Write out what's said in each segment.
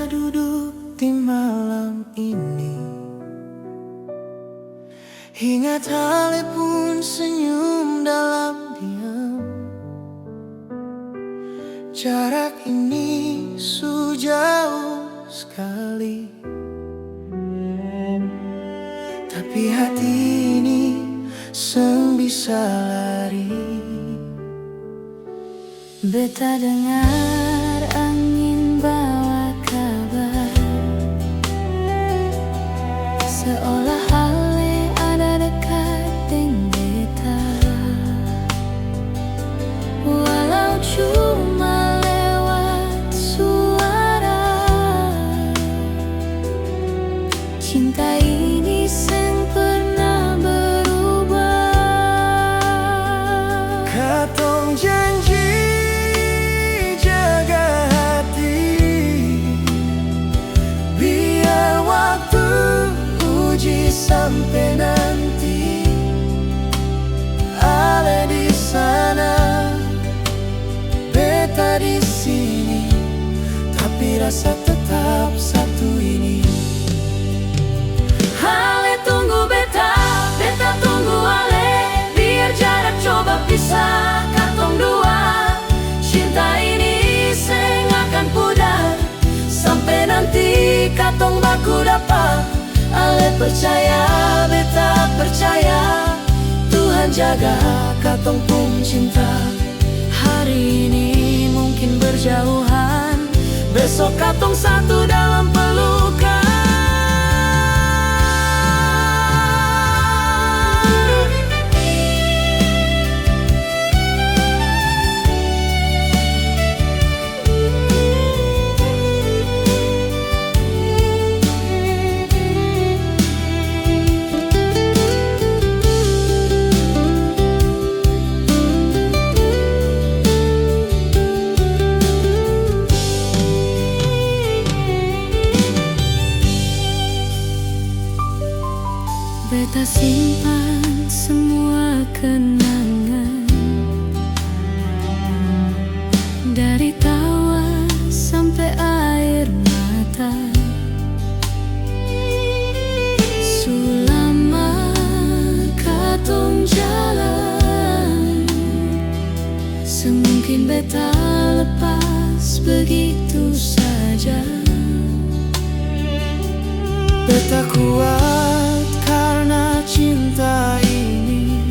duduk di malam ini, hingga tali pun senyum dalam diam. Jarak ini sejauh sekali, tapi hati ini seng bisa lari. Beta dengar angin bawa kabar, seolah hale ada dekat dengan beta. Walau cuma lewat suara, cinta ini seng pernah berubah. Katong janji jaga hati, biar waktu uji sampai nanti. Ale di sana, beta di sini, tapi rasa tetap satu ini. Ale tunggu beta, beta tunggu ale, biar jarak coba pisah katong dua. Cinta ini seng akan pudar sampai nanti katong baku dapat. Ale percaya, beta percaya, Tuhan jaga katong pun cinta. Hari ini mungkin berjauhan, besok katong satu dalam pelukan. Beta simpan semua kenangan, dari tawa sampai air mata. Selama katong jalan, semungkin beta lepas begitu saja. Beta kuat karena cinta ini.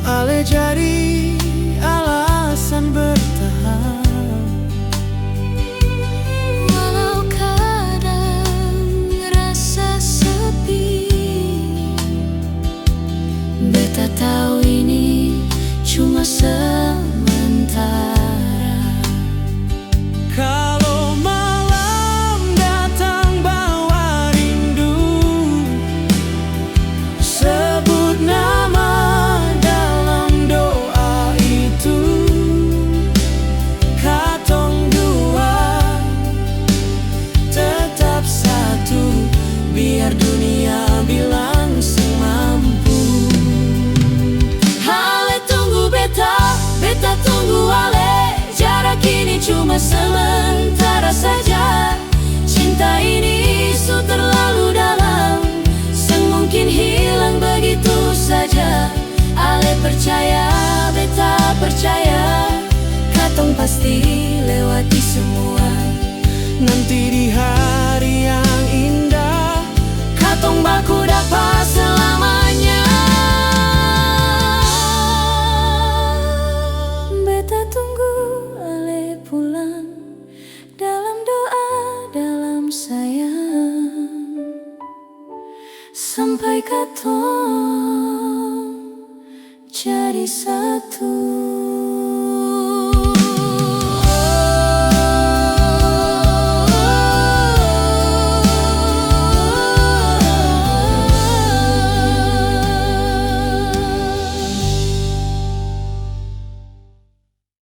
Ale jadi alasan bertahan, Walau kadang rasa sepi, beta tahu ini cuma sementara. kalau malam datang bawa rindu, sebut nama dalam doa itu. Katong dua tetap satu, biar dunia bilang semampu. Ale tunggu beta, beta tunggu ale, jarak ini cuma sementara saja. Cinta ini su terlalu dalam, semungkin hilang begitu saja. Ale percaya, beta percaya, katong pasti lewati semua. Nanti di hari yang indah, Katong baku dapat selamanya. Beta tunggu ale pulang, dalam doa, dalam sayang, sampai katong jadi satu.